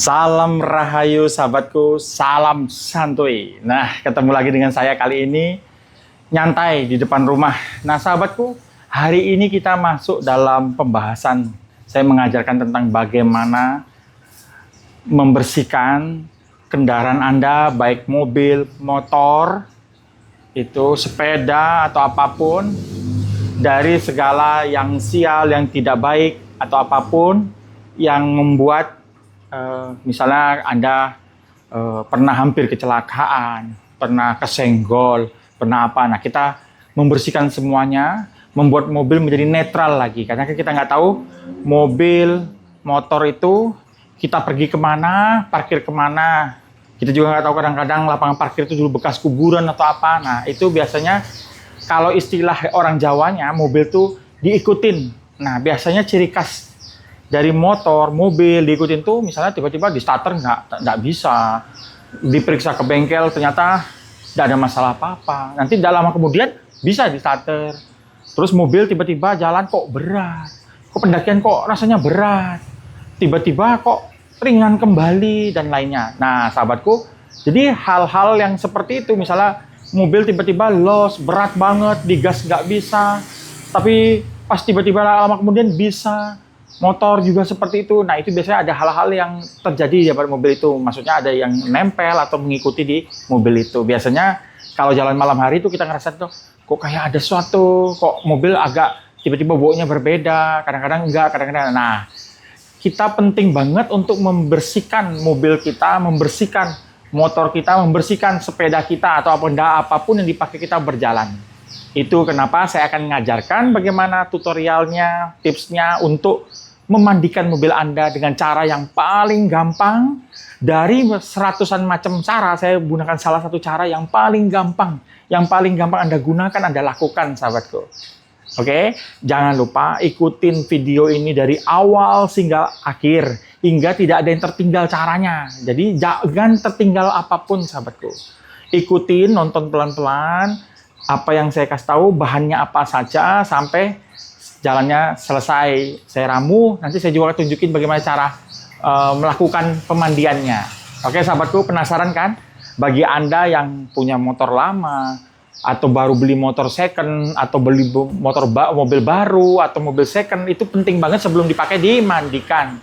Salam Rahayu sahabatku, salam santuy. Nah, ketemu lagi dengan saya kali ini nyantai di depan rumah. Nah, sahabatku, hari ini kita masuk dalam pembahasan. Saya mengajarkan tentang bagaimana membersihkan kendaraan Anda, baik mobil, motor, itu sepeda atau apapun, dari segala yang sial, yang tidak baik atau apapun yang membuat misalnya Anda pernah hampir kecelakaan, pernah kesenggol, pernah apa. Nah, kita membersihkan semuanya, membuat mobil menjadi netral lagi. Karena kita nggak tahu mobil, motor itu kita pergi kemana, parkir kemana. Kita juga nggak tahu kadang-kadang lapangan parkir itu dulu bekas kuburan atau apa. Nah, itu biasanya kalau istilah orang Jawanya, mobil itu diikutin. Nah, biasanya ciri khas dari motor, mobil diikutin tuh, misalnya tiba-tiba di starter nggak bisa, diperiksa ke bengkel ternyata nggak ada masalah apa-apa. Nanti tidak lama kemudian bisa di starter. Terus mobil tiba-tiba jalan kok berat, kok pendakian kok rasanya berat, tiba-tiba kok ringan kembali dan lainnya. Nah, sahabatku, jadi hal-hal yang seperti itu, misalnya mobil tiba-tiba los, berat banget, digas nggak bisa, tapi pas tiba-tiba lama kemudian bisa. Motor juga seperti itu. Nah, itu biasanya ada hal-hal yang terjadi pada mobil itu. Maksudnya ada yang nempel atau mengikuti di mobil itu. Biasanya kalau jalan malam hari itu kita ngerasa tuh, kok kayak ada sesuatu, kok mobil agak tiba-tiba baunya berbeda, kadang-kadang enggak, kadang-kadang. Nah, kita penting banget untuk membersihkan mobil kita, membersihkan motor kita, membersihkan sepeda kita atau benda apapun yang dipakai kita berjalan. Itu kenapa saya akan mengajarkan bagaimana tutorialnya, tipsnya untuk memandikan mobil Anda dengan cara yang paling gampang. Dari seratusan macam cara, saya gunakan salah satu cara yang paling gampang. Yang paling gampang Anda gunakan, Anda lakukan, sahabatku. Oke, jangan lupa ikutin video ini dari awal hingga akhir, hingga tidak ada yang tertinggal caranya. Jadi jangan tertinggal apapun, sahabatku. Ikutin, nonton pelan-pelan, apa yang saya kasih tahu, bahannya apa saja, sampai jalannya selesai. Saya ramu, nanti saya juga tunjukin bagaimana cara melakukan pemandiannya. Oke, sahabatku, penasaran kan? Bagi Anda yang punya motor lama, atau baru beli motor second, atau beli mobil baru, atau mobil second, itu penting banget sebelum dipakai dimandikan.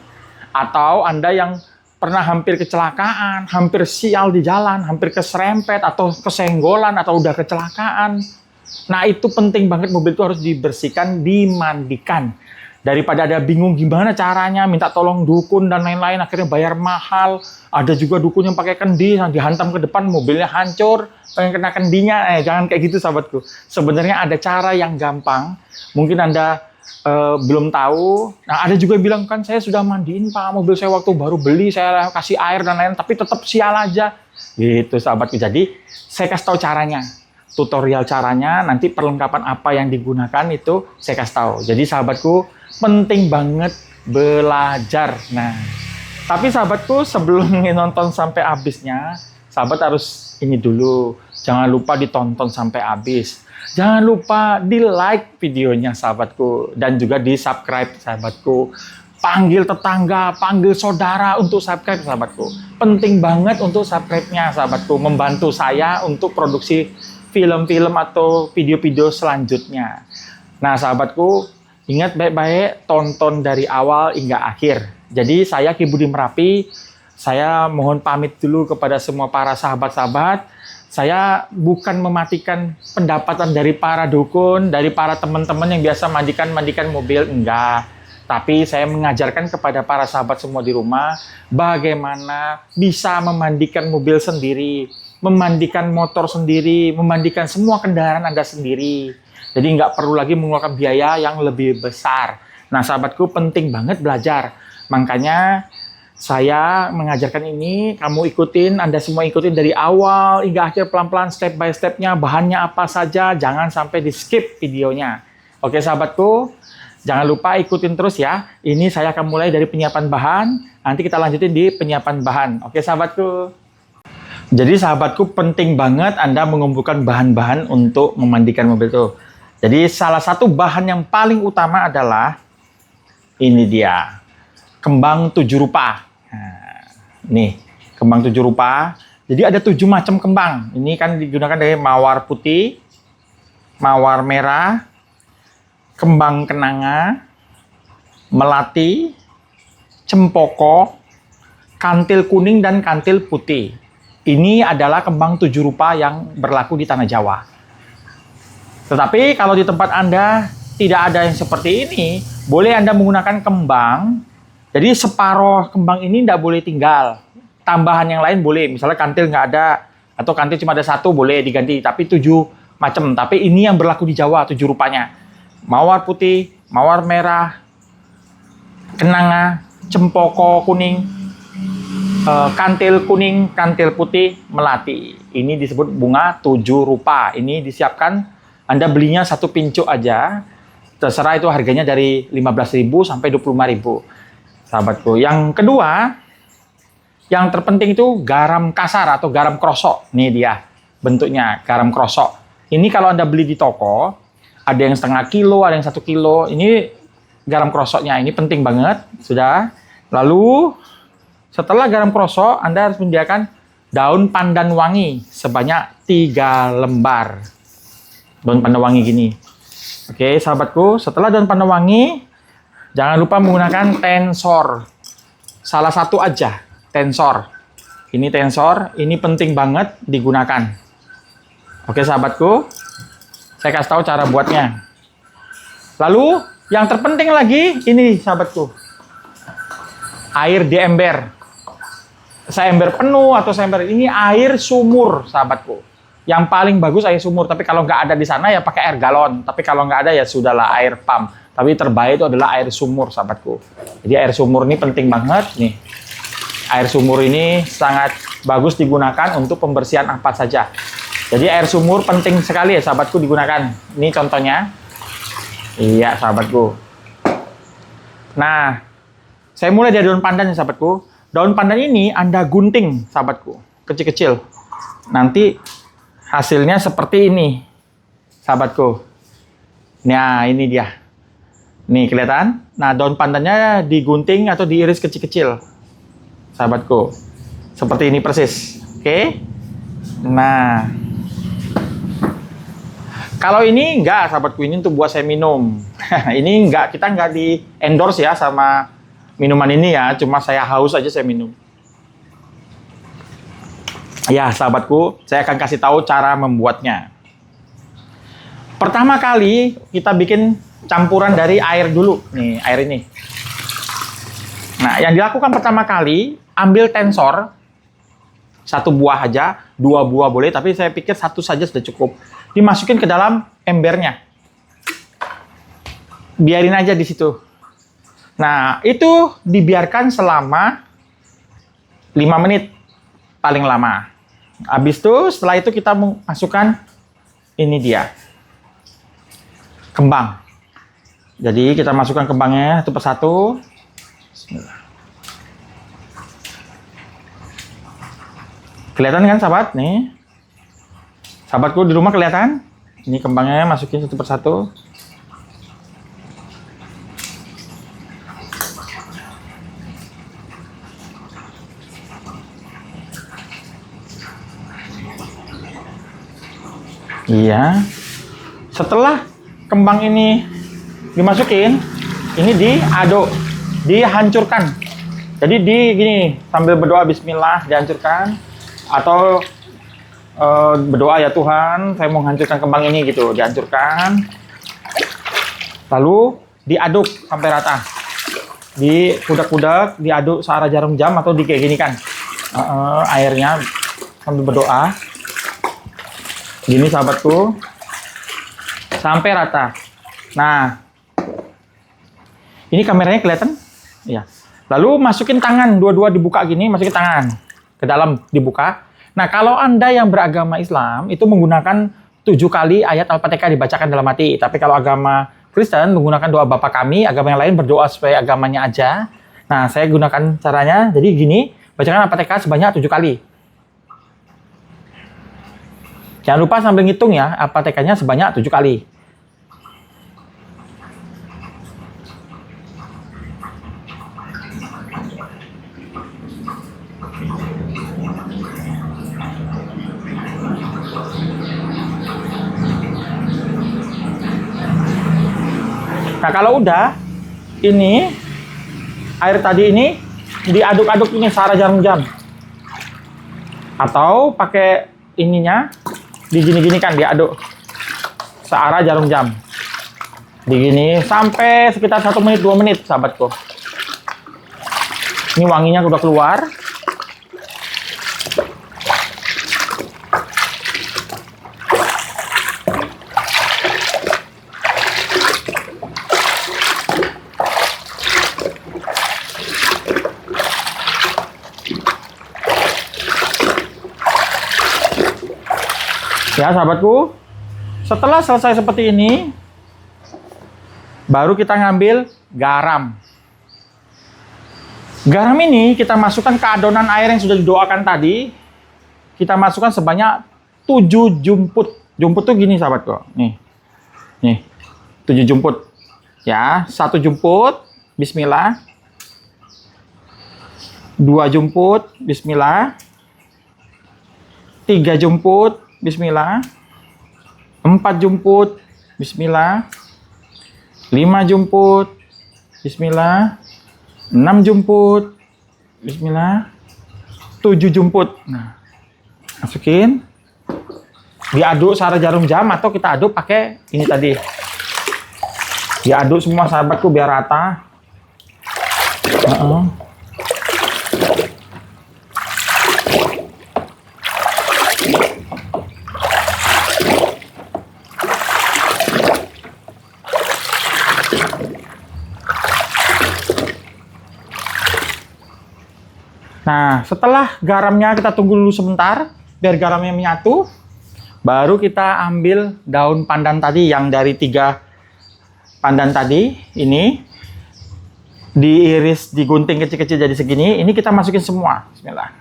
Atau Anda yang pernah hampir kecelakaan, hampir sial di jalan, hampir keserempet, atau kesenggolan, atau udah kecelakaan. Nah, itu penting banget mobil itu harus dibersihkan, dimandikan. Daripada ada bingung gimana caranya, minta tolong dukun dan lain-lain, akhirnya bayar mahal. Ada juga dukun yang pakai kendi, yang dihantam ke depan, mobilnya hancur, pengen kena kendinya. Jangan kayak gitu, sahabatku. Sebenarnya ada cara yang gampang. Mungkin Anda belum tahu. Nah, ada juga yang bilang, kan saya sudah mandiin Pak, mobil saya waktu baru beli, saya kasih air dan lain-lain, tapi tetap sial aja. Gitu, sahabatku. Jadi, saya kasih tahu caranya. Tutorial caranya, nanti perlengkapan apa yang digunakan itu saya kasih tahu. Jadi sahabatku, penting banget belajar. Nah, tapi sahabatku, sebelum nonton sampai habisnya, sahabat harus ini dulu. Jangan lupa ditonton sampai habis. Jangan lupa di-like videonya, sahabatku. Dan juga di-subscribe, sahabatku. Panggil tetangga, panggil saudara untuk subscribe, sahabatku. Penting banget untuk subscribe-nya, sahabatku. Membantu saya untuk produksi film-film atau video-video selanjutnya. Nah, sahabatku, ingat baik-baik, tonton dari awal hingga akhir. Jadi, saya Ki Budi Merapi, saya mohon pamit dulu kepada semua para sahabat-sahabat. Saya bukan mematikan pendapatan dari para dukun, dari para teman-teman yang biasa mandikan mobil, enggak. Tapi saya mengajarkan kepada para sahabat semua di rumah, bagaimana bisa memandikan mobil sendiri, memandikan motor sendiri, memandikan semua kendaraan Anda sendiri. Jadi nggak perlu lagi mengeluarkan biaya yang lebih besar. Nah, sahabatku, penting banget belajar. Makanya saya mengajarkan ini, kamu ikutin, Anda semua ikutin dari awal hingga akhir pelan-pelan, step by step-nya, bahannya apa saja, jangan sampai di-skip videonya. Oke, sahabatku, jangan lupa ikutin terus ya. Ini saya akan mulai dari penyiapan bahan, nanti kita lanjutin di penyiapan bahan. Oke, sahabatku. Jadi sahabatku, penting banget Anda mengumpulkan bahan-bahan untuk memandikan mobil itu. Jadi salah satu bahan yang paling utama adalah ini dia, kembang 7 rupa. Nah, Nih, kembang 7 rupa. Jadi ada 7 macam kembang. Ini kan digunakan dari mawar putih, mawar merah, kembang kenanga, melati, cempoko, kantil kuning, dan kantil putih. Ini adalah kembang 7 rupa yang berlaku di tanah Jawa. Tetapi kalau di tempat Anda tidak ada yang seperti ini, boleh Anda menggunakan kembang. Jadi separuh kembang ini tidak boleh tinggal. Tambahan yang lain boleh. Misalnya kantil nggak ada, atau kantil cuma ada 1, boleh diganti. Tapi 7 macam. Tapi ini yang berlaku di Jawa, 7 rupanya. Mawar putih, mawar merah, kenanga, cempoko kuning, kantil kuning, kantil putih, melati. Ini disebut bunga 7 rupa. Ini disiapkan, Anda belinya 1 pincuk aja. Terserah itu harganya dari 15.000 sampai 25.000. Sahabatku. Yang kedua, yang terpenting itu garam kasar atau garam krosok. Nih dia bentuknya, garam krosok. Ini kalau Anda beli di toko, ada yang setengah kilo, ada yang 1 kilo. Ini garam krosoknya, ini penting banget. Sudah. Lalu, setelah garam krosok, Anda harus menyediakan daun pandan wangi sebanyak 3 lembar. Daun pandan wangi gini. Oke, sahabatku, setelah daun pandan wangi, jangan lupa menggunakan tensor. Salah satu aja. Tensor. Ini tensor, ini penting banget digunakan. Oke sahabatku, saya kasih tahu cara buatnya. Lalu, yang terpenting lagi, ini sahabatku. Air di ember. Seember penuh atau seember, ini air sumur sahabatku. Yang paling bagus air sumur, tapi kalau nggak ada di sana ya pakai air galon. Tapi kalau nggak ada ya sudahlah air pump. Tapi terbaik itu adalah air sumur sahabatku. Jadi air sumur ini penting banget nih. Air sumur ini sangat bagus digunakan untuk pembersihan apa saja. Jadi air sumur penting sekali ya sahabatku digunakan. Ini contohnya. Iya sahabatku. Nah, saya mulai dari daun pandan ya sahabatku. Daun pandan ini Anda gunting sahabatku. Kecil-kecil. Nanti hasilnya seperti ini. Sahabatku. Nah, ini dia. Nih kelihatan? Nah, daun pandannya digunting atau diiris kecil-kecil. Sahabatku, seperti ini persis. Oke. Nah, kalau ini enggak, sahabatku, ini untuk buat saya minum. Ini enggak, kita enggak di endorse ya sama minuman ini ya, cuma saya haus aja saya minum. Ya, sahabatku, saya akan kasih tahu cara membuatnya. Pertama kali kita bikin campuran dari air dulu. Nih, air ini. Nah, yang dilakukan pertama kali, ambil tensor, 1 buah aja, 2 buah boleh, tapi saya pikir 1 saja sudah cukup. Dimasukin ke dalam embernya. Biarin aja di situ. Nah, itu dibiarkan selama 5 menit, paling lama. Habis itu, setelah itu kita masukkan, ini dia, kembang. Jadi, kita masukkan kembangnya satu persatu. Bismillah. Kelihatan kan sahabat? Nih. Sahabatku di rumah kelihatan? Ini kembangnya masukin satu persatu. Iya. Setelah kembang ini dimasukin, ini diaduk, dihancurkan. Jadi gini, sambil berdoa bismillah dihancurkan. Atau berdoa ya Tuhan, saya mau menghancurkan kembang ini gitu, dihancurkan. Lalu diaduk sampai rata. Dikudak-kudak, diaduk searah jarum jam atau kayak gini kan. Airnya sambil berdoa. Gini sahabatku. Sampai rata. Nah, ini kameranya kelihatan? Iya. Lalu masukin tangan, dua-dua dibuka gini, masukin tangan ke dalam dibuka. Nah, kalau Anda yang beragama Islam itu menggunakan 7 kali ayat Al-Fatihah dibacakan dalam hati. Tapi kalau agama Kristen menggunakan doa Bapa Kami, agama yang lain berdoa sesuai agamanya aja. Nah, saya gunakan caranya. Jadi gini, bacakan Al-Fatihah sebanyak 7 kali. Jangan lupa sambil ngitung ya, Al-Fatihahnya sebanyak 7 kali. Nah, kalau udah, ini air tadi ini diaduk-aduk ini searah jarum jam. Atau pakai ininya, digini-gini kan diaduk searah jarum jam. Begini sampai sekitar 1 menit 2 menit, sahabatku. Ini wanginya udah keluar. Ya, sahabatku. Setelah selesai seperti ini, baru kita ngambil garam. Garam ini kita masukkan ke adonan air yang sudah didoakan tadi. Kita masukkan sebanyak 7 jumput. Jumput tuh gini, sahabatku. Nih, 7 jumput. Ya, 1 jumput. Bismillah. 2 jumput. Bismillah. 3 jumput. Bismillah. 4 jumput. Bismillah. 5 jumput. Bismillah. 6 jumput. Bismillah. 7 jumput. Nah, masukin. Diaduk searah jarum jam atau kita aduk pakai ini tadi. Diaduk semua, sahabatku, biar rata. Nah, setelah garamnya kita tunggu dulu sebentar, biar garamnya menyatu. Baru kita ambil daun pandan tadi yang dari 3 pandan tadi. Ini diiris, digunting kecil-kecil jadi segini. Ini kita masukin semua. Bismillah.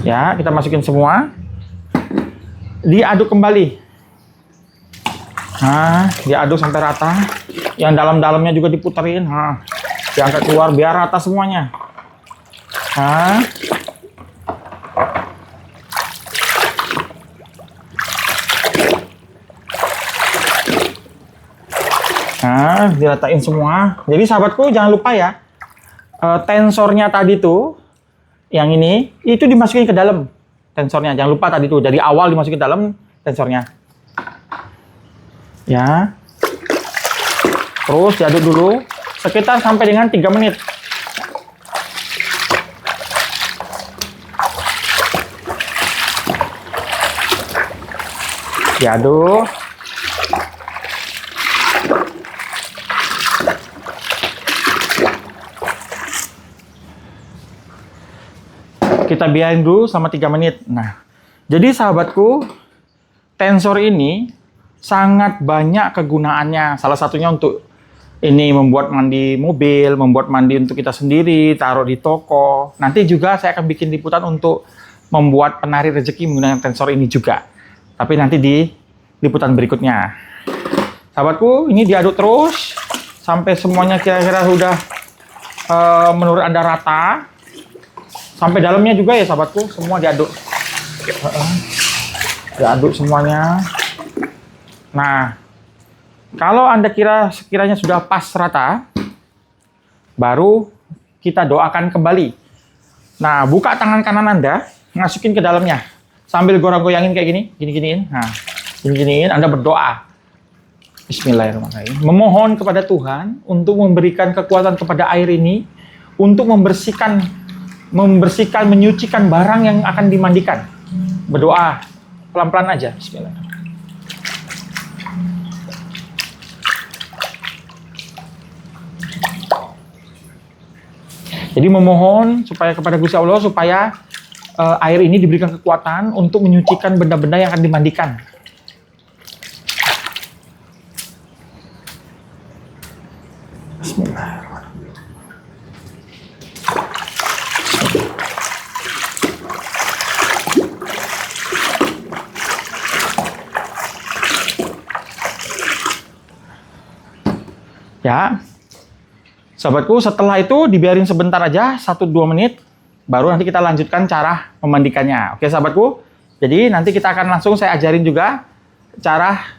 Ya, kita masukin semua. Diaduk kembali. Nah, diaduk sampai rata. Yang dalam-dalamnya juga diputerin. Nah, diangkat keluar biar rata semuanya. Nah, diratain semua. Jadi sahabatku jangan lupa ya, tensornya tadi tuh, yang ini, itu dimasukin ke dalam tensornya. Jangan lupa tadi tuh, dari awal dimasukin ke dalam tensornya. Ya. Terus diaduk dulu sekitar sampai dengan 3 menit. Diaduk. Kita biarin dulu selama 3 menit. Nah, jadi sahabatku, tensor ini sangat banyak kegunaannya. Salah satunya untuk ini membuat mandi mobil, membuat mandi untuk kita sendiri, taruh di toko. Nanti juga saya akan bikin liputan untuk membuat penari rezeki menggunakan tensor ini juga. Tapi nanti di liputan berikutnya. Sahabatku, ini diaduk terus sampai semuanya kira-kira sudah menurut Anda rata. Sampai dalamnya juga ya, sahabatku, semua diaduk. Diaduk semuanya. Nah, kalau Anda sekiranya sudah pas rata, baru kita doakan kembali. Nah, buka tangan kanan Anda, masukin ke dalamnya. Sambil goyang-goyangin kayak gini, gini-giniin. Nah, gini-giniin, Anda berdoa. Bismillahirrahmanirrahim. Memohon kepada Tuhan untuk memberikan kekuatan kepada air ini, untuk membersihkan, menyucikan barang yang akan dimandikan. Berdoa, pelan-pelan aja. Bismillahirrahmanirrahim. Jadi memohon supaya kepada Gusti Allah supaya air ini diberikan kekuatan untuk menyucikan benda-benda yang akan dimandikan. Bismillahirrahmanirrahim. Ya. Sahabatku, setelah itu dibiarin sebentar aja, 1-2 menit, baru nanti kita lanjutkan cara memandikannya. Oke sahabatku, jadi nanti kita akan langsung saya ajarin juga cara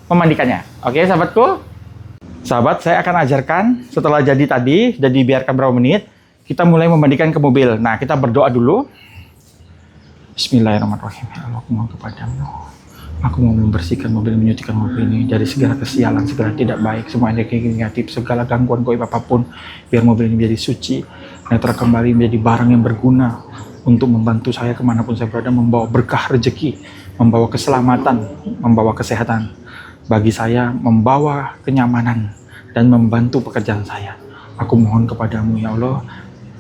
memandikannya. Oke, sahabatku. Sahabat, saya akan ajarkan setelah jadi tadi, dan dibiarkan berapa menit, kita mulai memandikan ke mobil. Nah, kita berdoa dulu. Bismillahirrahmanirrahim. Ya Allah, aku mohon kepadamu. Aku mau membersihkan mobil, menyucikan mobil ini dari segala kesialan, segala tidak baik, semua energi negatif, segala gangguan goib apapun, biar mobil ini menjadi suci, netral kembali menjadi barang yang berguna untuk membantu saya kemanapun saya berada, membawa berkah rezeki, membawa keselamatan, membawa kesehatan bagi saya, membawa kenyamanan dan membantu pekerjaan saya. Aku mohon kepadamu ya Allah.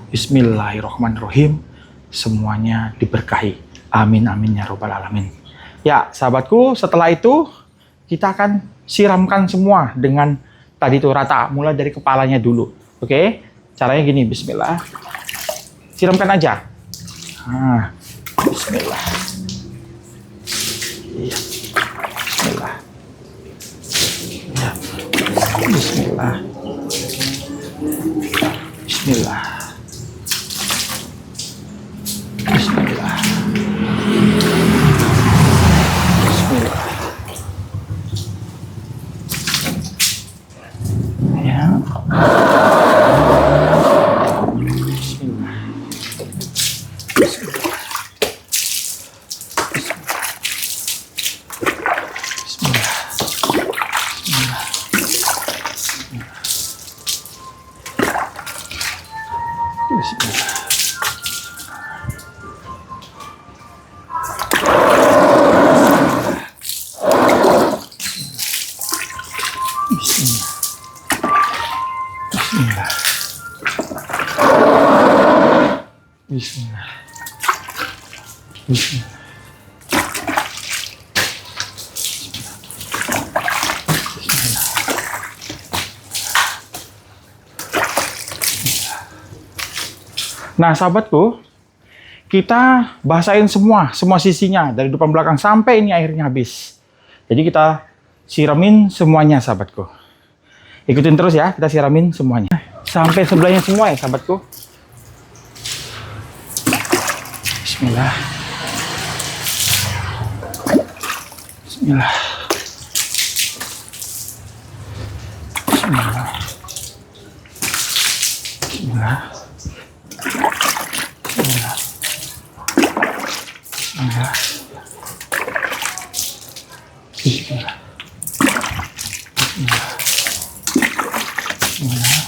Bismillahirrahmanirrahim. Semuanya diberkahi. Amin amin ya robbal alamin. Ya sahabatku, setelah itu kita akan siramkan semua dengan tadi itu rata, mulai dari kepalanya dulu. Oke, caranya gini, bismillah. Siramkan aja. Nah, bismillah. Iya. Bismillah. Ya. Bismillah. Bismillah. Bismillah. Bismillah. Ya. Bismillah. Bismillah. Bismillah. Bismillah. Bismillah. Bismillah. Bismillah. Nah, sahabatku, kita basahin semua sisinya dari depan belakang sampai ini airnya habis. Jadi kita siramin semuanya, sahabatku. Ikutin terus ya, kita siramin semuanya. Sampai sebelahnya semua ya, sahabatku. Bismillah. Bismillah. Bismillah. Bismillah. Bismillah. Bismillah. Bismillah. Bismillah.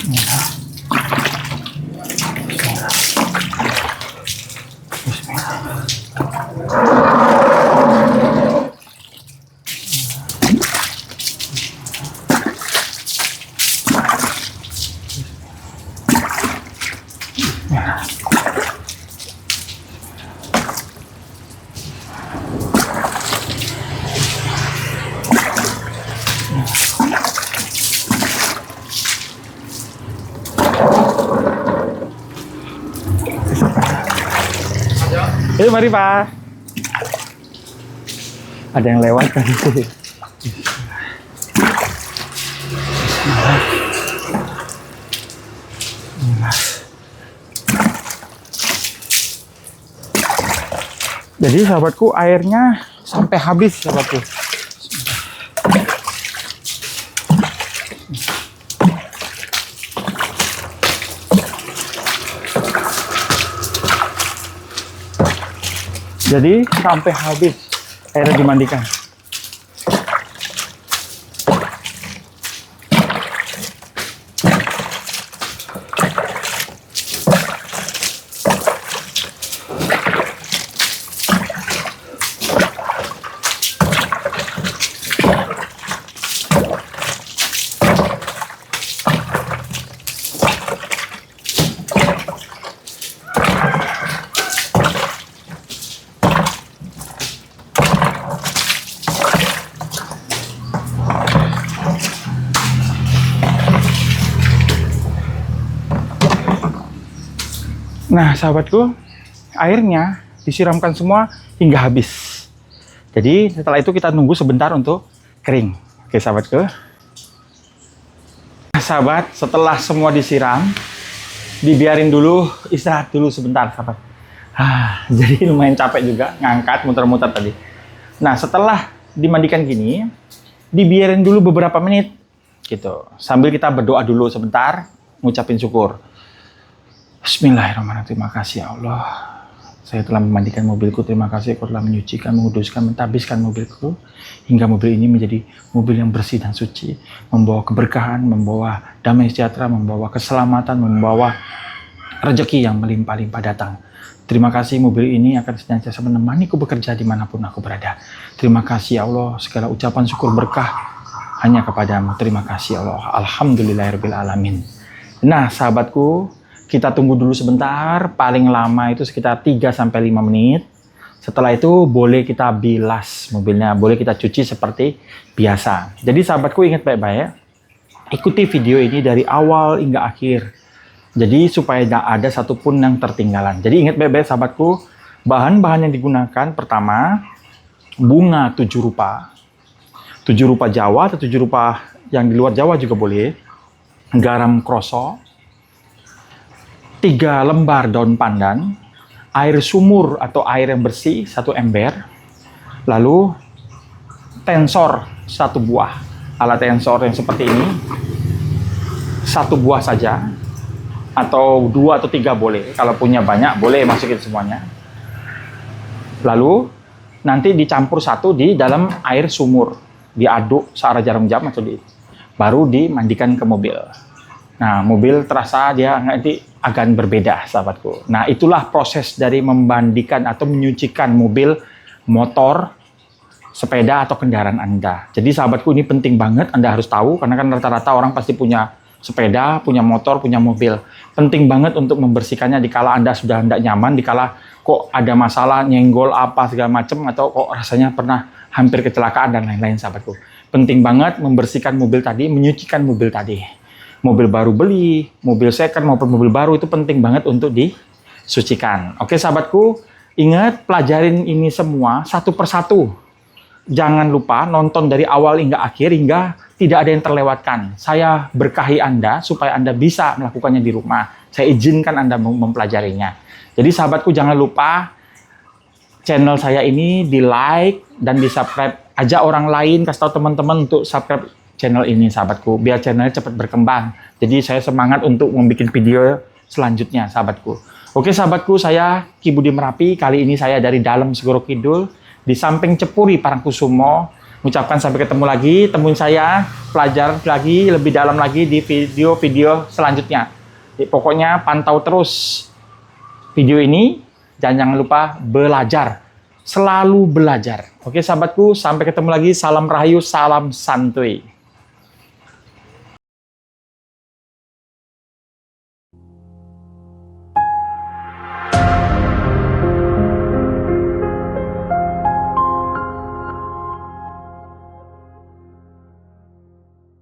Bismillah. Bismillah. Ayo mari Pak. Ada yang lewat tadi. Jadi sahabatku, airnya sampai habis sahabatku. Jadi sampai habis airnya dimandikan. Nah, sahabatku, airnya disiramkan semua hingga habis. Jadi, setelah itu kita nunggu sebentar untuk kering. Oke, sahabatku. Nah, sahabat, setelah semua disiram, dibiarin dulu, istirahat dulu sebentar, sahabat. Jadi lumayan capek juga ngangkat muter-muter tadi. Nah, setelah dimandikan gini, dibiarin dulu beberapa menit gitu. Sambil kita berdoa dulu sebentar, ngucapin syukur. Bismillahirrahmanirrahim. Terima kasih ya Allah. Saya telah memandikan mobilku. Terima kasih Kau telah menyucikan, menguduskan, mentabiskan mobilku hingga mobil ini menjadi mobil yang bersih dan suci, membawa keberkahan, membawa damai sejahtera, membawa keselamatan, membawa rezeki yang melimpah-limpah datang. Terima kasih mobil ini akan senantiasa menemaniku bekerja dimanapun aku berada. Terima kasih ya Allah, segala ucapan syukur berkah hanya kepadamu. Terima kasih ya Allah. Alhamdulillahirabbil alamin. Nah, sahabatku, kita tunggu dulu sebentar, paling lama itu sekitar 3-5 menit. Setelah itu boleh kita bilas mobilnya, boleh kita cuci seperti biasa. Jadi sahabatku ingat baik-baik, ikuti video ini dari awal hingga akhir. Jadi supaya tidak ada satupun yang tertinggalan. Jadi ingat baik-baik sahabatku, bahan-bahan yang digunakan pertama, bunga 7 rupa. 7 rupa Jawa atau 7 rupa yang di luar Jawa juga boleh. Garam kroso, 3 lembar daun pandan, air sumur atau air yang bersih 1 ember, lalu tensor 1 buah. Alat tensor yang seperti ini 1 buah saja, atau 2 atau 3 boleh. Kalau punya banyak boleh masukin semuanya. Lalu nanti dicampur satu di dalam air sumur, diaduk searah jarum jam atau baru dimandikan ke mobil. Nah, mobil terasa dia nanti akan berbeda, sahabatku. Nah, itulah proses dari memandikan atau menyucikan mobil, motor, sepeda atau kendaraan Anda. Jadi sahabatku, ini penting banget Anda harus tahu, karena kan rata-rata orang pasti punya sepeda, punya motor, punya mobil. Penting banget untuk membersihkannya dikala Anda sudah tidak nyaman, dikala kok ada masalah, nyenggol apa segala macam, atau kok rasanya pernah hampir kecelakaan dan lain-lain, sahabatku. Penting banget membersihkan mobil tadi, menyucikan mobil tadi. Mobil baru beli, mobil second maupun mobil baru itu penting banget untuk disucikan. Oke sahabatku, ingat pelajarin ini semua satu persatu. Jangan lupa nonton dari awal hingga akhir hingga tidak ada yang terlewatkan. Saya berkahi Anda supaya Anda bisa melakukannya di rumah. Saya izinkan Anda mempelajarinya. Jadi sahabatku jangan lupa channel saya ini di like dan di subscribe. Ajak orang lain, kasih tahu teman-teman untuk subscribe channel ini sahabatku. Biar channelnya cepat berkembang. Jadi saya semangat untuk membuat video selanjutnya sahabatku. Oke sahabatku, saya Ki Budi Merapi. Kali ini saya dari dalam Segoro Kidul. Di samping Cepuri Parangkusumo. Mengucapkan sampai ketemu lagi, temuin saya, pelajar lagi, lebih dalam lagi di video-video selanjutnya. Jadi, pokoknya pantau terus video ini, dan jangan lupa belajar, selalu belajar. Oke sahabatku, sampai ketemu lagi, salam rahayu, salam santuy.